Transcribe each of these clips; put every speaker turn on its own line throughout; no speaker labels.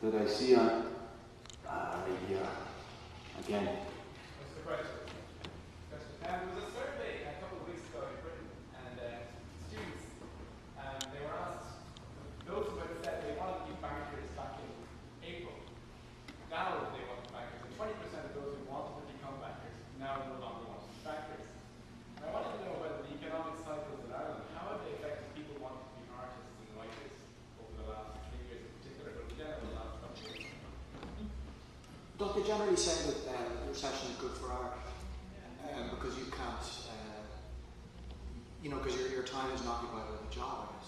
that I see on here again.
What's the question? There was a survey a couple of weeks ago in Britain, and students, they were asked, those who had said they wanted to be bankers back in April, now they want to be bankers, and 20% of those who wanted to become bankers now no longer want to be bankers. And I wanted to know whether the economic cycles in Ireland, how have they affected people wanting to be artists and writers over the last 3 years in particular, but in general the last couple of years?
Don't they generally say that the recession is good for art? Because you can't, because your time is not occupied with a job, I guess.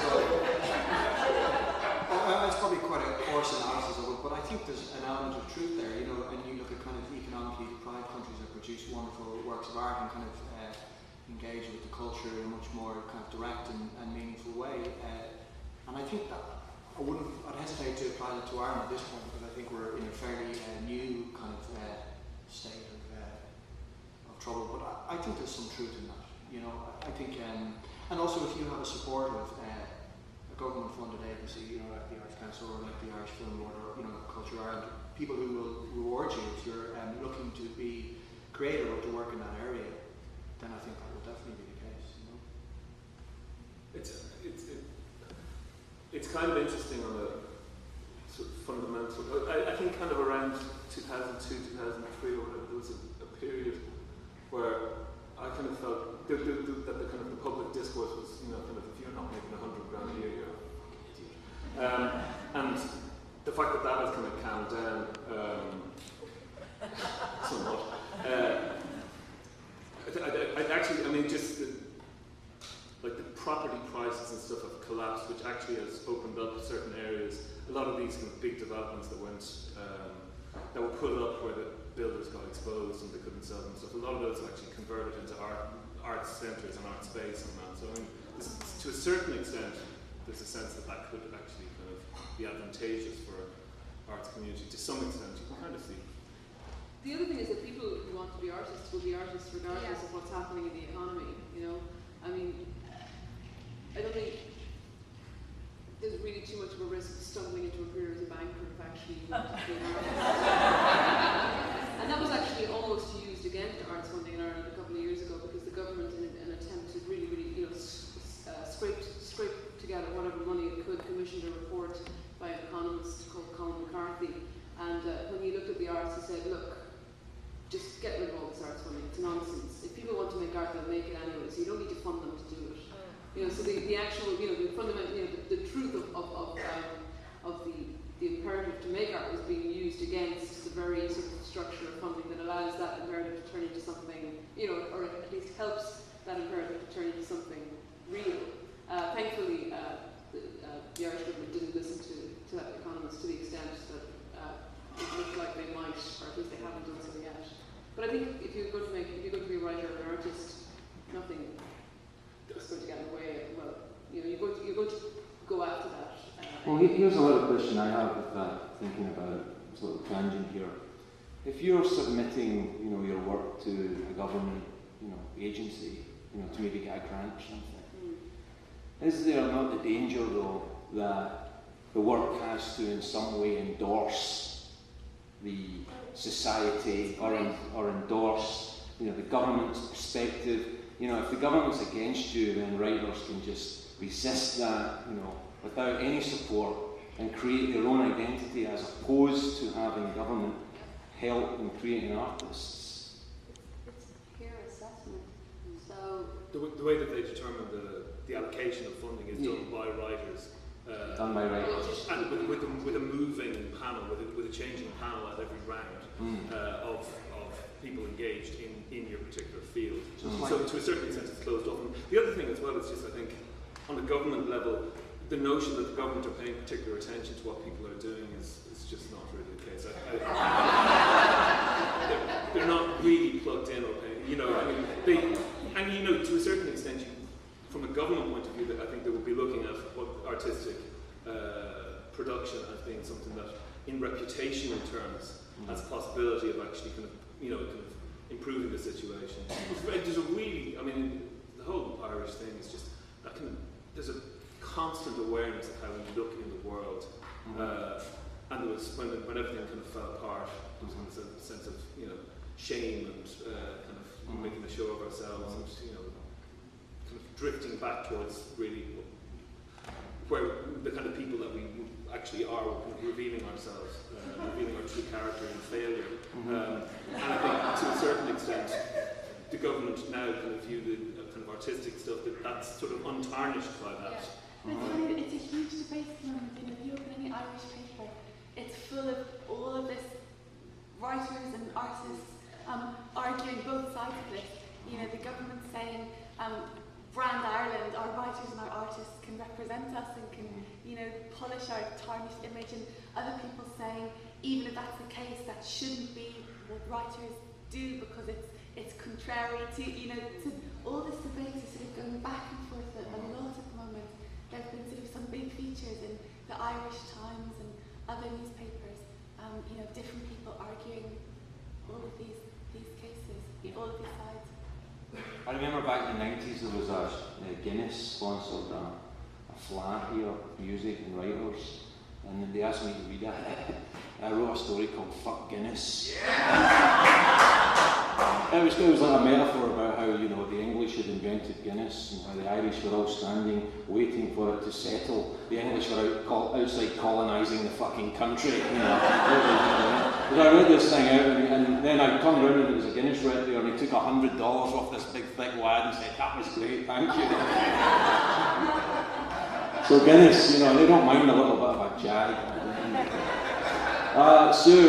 So, that's probably quite a coarse analysis of it, but I think there's an element of truth there, and you look at kind of economically deprived countries that produce wonderful works of art and kind of engage with the culture in a much more kind of direct and meaningful way. And I think that I'd hesitate to apply that to Ireland at this point, because I think we're in a fairly new kind of state of trouble. But I think there's some truth in that. I think, and also if you have a support of a government-funded agency, like the Arts Council or like the Irish Film Board or Culture Ireland, people who will reward you if you're looking to be creative or to work in that area, then I think that will definitely be the case.
It's kind of interesting on a sort of fundamental. I think kind of around 2002, 2003 or whatever, there was a period where I kind of felt that the kind of the public discourse was, kind of, if you're not making $100,000 a year, you're an idiot. And the fact that has kind of calmed down somewhat. Like the property prices and stuff have collapsed, which actually has opened up certain areas. A lot of these kind of big developments that that were put up where the builders got exposed and they couldn't sell them stuff. A lot of those have actually converted into art centres and art space and that. So to a certain extent, there's a sense that could actually kind of be advantageous for arts community. To some extent, you can kind of see.
The other thing is that people who want to be artists will be artists regardless of what's happening in the economy. I don't think there's really too much of a risk of stumbling into a career as a banker if actually you want to be an artist. And that was actually almost used against arts funding in Ireland a couple of years ago, because the government, in an attempt to really, scrape together whatever money it could, commissioned a report by an economist called Colin McCarthy. And when he looked at the arts, he said, look, just get rid of all this arts funding, it's nonsense. If people want to make art, they'll make it anyway, so you don't need to fund them to do it. So the actual, the fundamental, the truth of the imperative to make art was being used against the very sort of structure of funding that allows that imperative to turn into something, or at least helps that imperative to turn into something real. Thankfully, the Irish government didn't listen to that economist to the extent that it looked like they might, or at least they haven't done so yet. But I think if you're going to be a writer or an artist, nothing is going to get in the way. Well, you're going to go after that.
Well, here's a little question I have with that, thinking about it. It's a little tangent here. If you're submitting, your work to a government, agency, to maybe get a grant or something, is there not the danger, though, that the work has to in some way endorse the society or endorse, the government's perspective? If the government's against you, then writers can just resist that, without any support and create their own identity, as opposed to having government help in creating artists.
It's a peer assessment. So
the way that they determine the allocation of funding is done by writers.
Done by writers.
And with a moving panel, with a changing panel at every round of people engaged in your particular field. So to a certain extent it's closed off. And the other thing as well is just, I think, on the government level, the notion that the government are paying particular attention to what people are doing is just not really the case. They're not really plugged in or paying, to a certain extent, from a government point of view, I think they will be looking at what artistic production as being something that, in reputational terms, has a possibility of actually kind of improving the situation. There's a really, the whole Irish thing is just, there's a constant awareness of how we look in the world was when everything kind of fell apart. There was a sense of shame and kind of making a show of ourselves, and kind of drifting back towards really where the kind of people that we actually are, revealing ourselves, revealing our true character and failure. And I think to a certain extent, the government now kind of view the kind of artistic stuff that's sort of untarnished by that.
Yeah. It's a huge debate at the moment. If you open any Irish paper, it's full of all of this writers and artists arguing both sides of this. The government saying, brand Ireland, our writers and our artists can represent us and can, polish our tarnished image, and other people saying, even if that's the case, that shouldn't be what writers do because it's contrary to, to all this debate is sort of going back and forth a lot at the moment. There have been sort of some big features in the Irish Times and other newspapers, different people arguing all of these cases, all of these sides.
I remember back in the 90s there was a Guinness sponsored a flat here of music and writers, and then they asked me to read it. I wrote a story called Fuck Guinness. It was like a metaphor about how the English had invented Guinness and how the Irish were all standing waiting for it to settle. The English were outside colonising the fucking country. But I read this thing out and then I turned around and there was a Guinness right there and he took $100 off this big thick wad and said, "That was great, thank you." So Guinness, they don't mind a little bit of a jag. Sue,